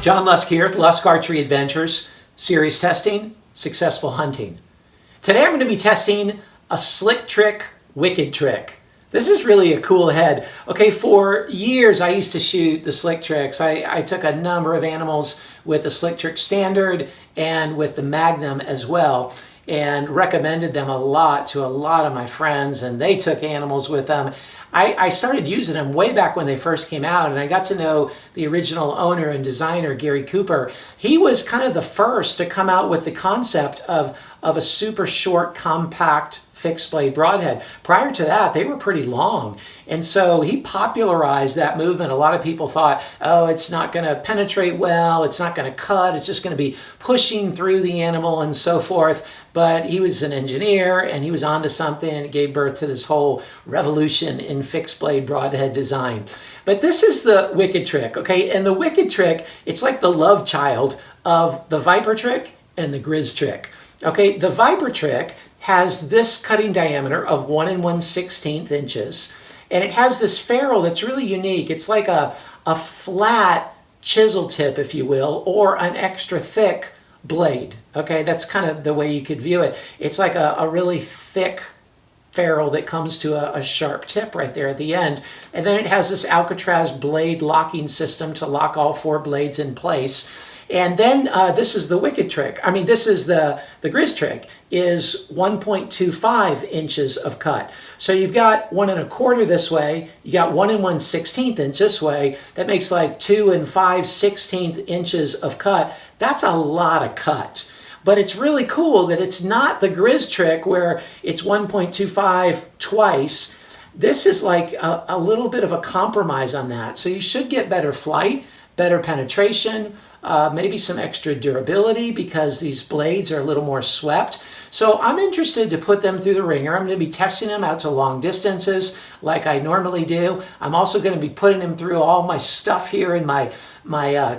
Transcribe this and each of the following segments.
John Lusk here, Lusk Archery Adventures, Serious Testing, Successful Hunting. Today I'm going to be testing a slick trick, wicked trick. This is really a cool head. Okay, for years I used to shoot the slick tricks. I took a number of animals with the slick trick standard and with the Magnum as well, and recommended them a lot to a lot of my friends, and they took animals with them. I started using them way back when they first came out, and I got to know the original owner and designer, Gary Cooper. He was kind of the first to come out with the concept of a super short, compact, fixed blade broadhead. Prior to that, they were pretty long. And so he popularized that movement. A lot of people thought, oh, it's not going to penetrate well, it's not going to cut, it's just going to be pushing through the animal and so forth. But he was an engineer and he was onto something, and it gave birth to this whole revolution in fixed blade broadhead design. But this is the wicked trick, okay? And the wicked trick, it's like the love child of the Viper trick and the Grizz trick. Okay, the Viper trick has this cutting diameter of 1 1/16 inches, and it has this ferrule that's really unique. It's like a flat chisel tip, if you will, or an extra thick blade. Okay, that's kind of the way you could view it. It's like a really thick ferrule that comes to a sharp tip right there at the end. And then it has this Alcatraz blade locking system to lock all 4 blades in place. And then this is the wicked trick. I mean, this is the Grizz trick, is 1.25 inches of cut. So you've got 1 1/4 this way, you got 1 1/16 inch this way. That makes like 2 5/16 inches of cut. That's a lot of cut. But it's really cool that it's not the Grizz trick where it's 1.25 twice. This is like a little bit of a compromise on that. So you should get better flight, better penetration, maybe some extra durability because these blades are a little more swept. So I'm interested to put them through the ringer. I'm going to be testing them out to long distances like I normally do. I'm also going to be putting them through all my stuff here in my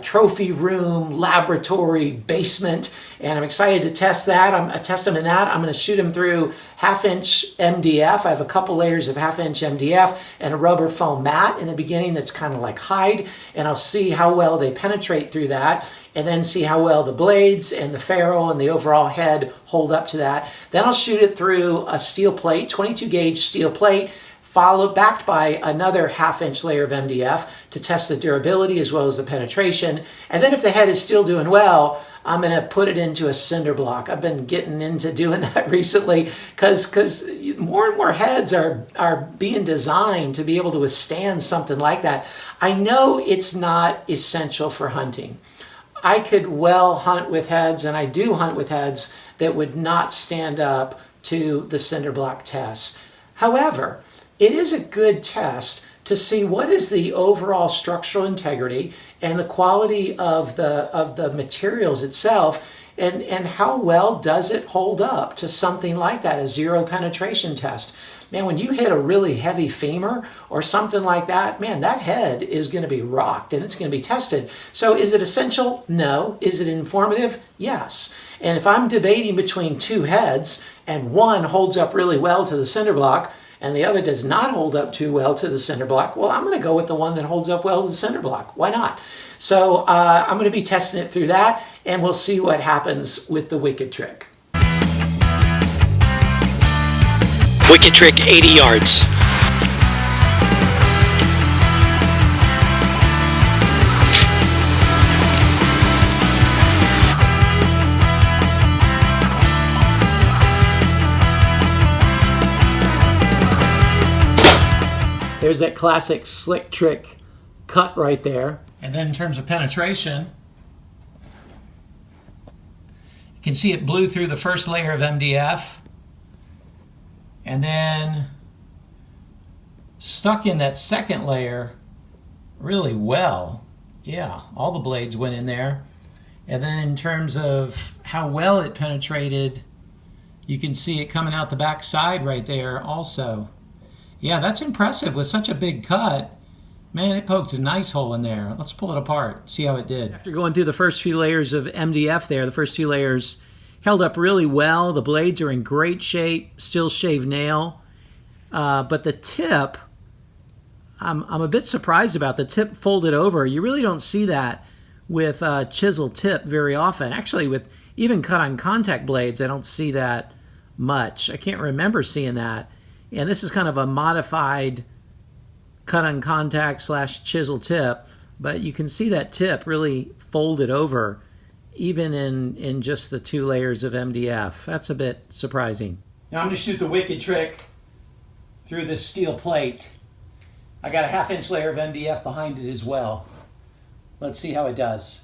trophy room, laboratory, basement, and I'm excited to test that. I test them in that. I'm going to shoot them through 1/2 inch MDF. I have a couple layers of 1/2 inch MDF and a rubber foam mat in the beginning that's kind of like hide, and I'll see how well they penetrate through that, and then see how well the blades and the ferrule and the overall head hold up to that. Then I'll shoot it through a steel plate, 22 gauge steel plate, followed backed by another 1/2 inch layer of MDF to test the durability as well as the penetration. And then if the head is still doing well, I'm going to put it into a cinder block. I've been getting into doing that recently because more and more heads are being designed to be able to withstand something like that. I know it's not essential for hunting. I could well hunt with heads, and I do hunt with heads that would not stand up to the cinder block test. However, it is a good test to see what is the overall structural integrity and the quality of the materials itself, and how well does it hold up to something like that, a zero penetration test. Man, when you hit a really heavy femur or something like that, man, that head is going to be rocked and it's going to be tested. So is it essential? No. Is it informative? Yes. And if I'm debating between 2 heads and one holds up really well to the cinder block and the other does not hold up too well to the cinder block, well, I'm going to go with the one that holds up well to the cinder block. Why not? So I'm going to be testing it through that, and we'll see what happens with the wicked trick. Wicked trick, 80 yards. There's that classic slick trick cut right there. And then in terms of penetration, you can see it blew through the first layer of MDF and then stuck in that second layer really well. Yeah, all the blades went in there. And then in terms of how well it penetrated, you can see it coming out the back side right there also. Yeah, that's impressive with such a big cut. Man, it poked a nice hole in there. Let's pull it apart, see how it did. After going through the first few layers of MDF there, the first 2 layers held up really well. The blades are in great shape, still shaved nail. But the tip, I'm a bit surprised about. The tip folded over. You really don't see that with chisel tip very often. Actually, with even cut on contact blades, I don't see that much. I can't remember seeing that. And this is kind of a modified cut on contact / chisel tip, but you can see that tip really folded over even in just the 2 layers of MDF. That's a bit surprising. Now I'm going to shoot the wicked trick through this steel plate. I got a 1/2 inch layer of MDF behind it as well. Let's see how it does.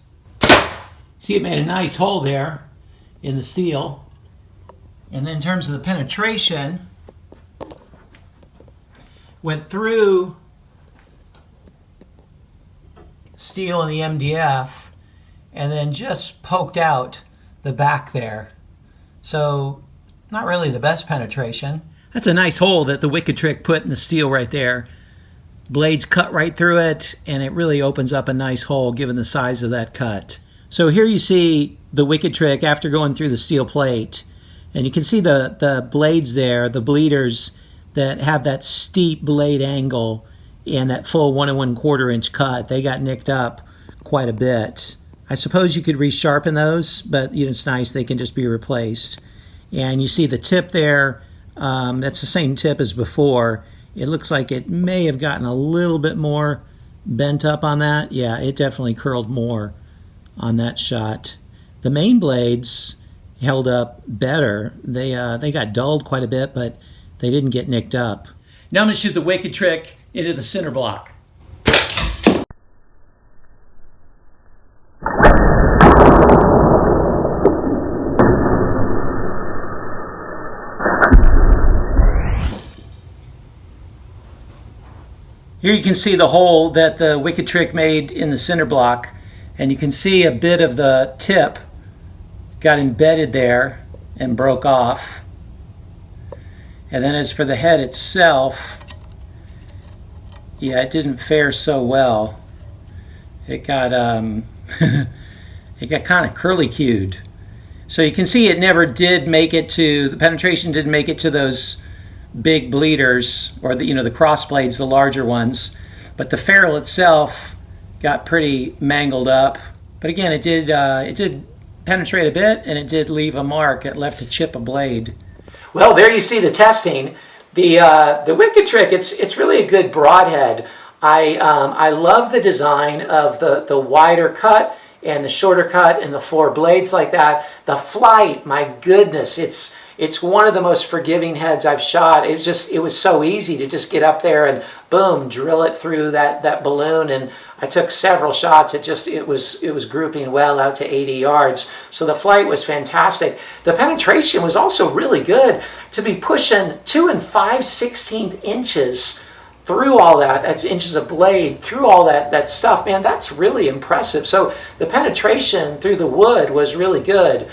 See, it made a nice hole there in the steel. And then in terms of the penetration, went through steel and the MDF and then just poked out the back there. So not really the best penetration. That's a nice hole that the wicked trick put in the steel right there. Blades cut right through it, and it really opens up a nice hole given the size of that cut. So here you see the wicked trick after going through the steel plate, and you can see the blades there, the bleeders that have that steep blade angle and that full 1 1/4 inch cut. They got nicked up quite a bit. I suppose you could resharpen those, but it's nice they can just be replaced. And you see the tip there, that's the same tip as before. It looks like it may have gotten a little bit more bent up on that. Yeah, it definitely curled more on that shot. The main blades held up better. They got dulled quite a bit, but they didn't get nicked up. Now I'm going to shoot the wicked trick into the cinder block. Here you can see the hole that the wicked trick made in the cinder block, and you can see a bit of the tip got embedded there and broke off. And then as for the head itself, yeah, it didn't fare so well. It got it got kind of curly-cued. So you can see it never did make it to, the penetration didn't make it to those big bleeders, or the cross blades, the larger ones, but the ferrule itself got pretty mangled up. But again, it did penetrate a bit, and it did leave a mark. It left a chip of blade. Well, there you see the testing. The wicked trick. It's really a good broadhead. I love the design of the wider cut and the shorter cut and the 4 blades like that. The flight, my goodness, it's one of the most forgiving heads I've shot. It was so easy to just get up there and boom, drill it through that balloon. And I took several shots. It was grouping well out to 80 yards. So the flight was fantastic. The penetration was also really good, to be pushing 2 5/16 inches through all that. That's inches of blade through all that stuff. Man, that's really impressive. So the penetration through the wood was really good.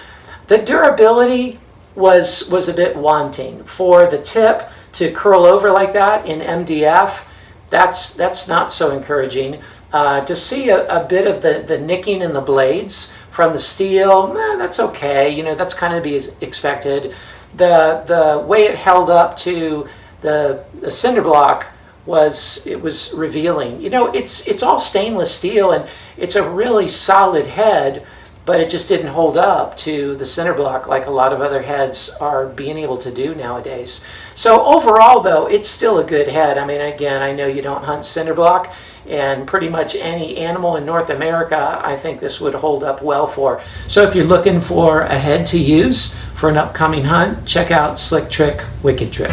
The durability was a bit wanting. For the tip to curl over like that in MDF, that's not so encouraging. To see a bit of the nicking in the blades from the steel, that's okay. That's kind of to be expected. The way it held up to the cinder block was revealing. It's all stainless steel, and it's a really solid head, but it just didn't hold up to the cinder block like a lot of other heads are being able to do nowadays. So overall, though, it's still a good head. I mean, again, I know you don't hunt cinder block, and pretty much any animal in North America, I think this would hold up well for. So if you're looking for a head to use for an upcoming hunt, check out Slick Trick Wicked Trick.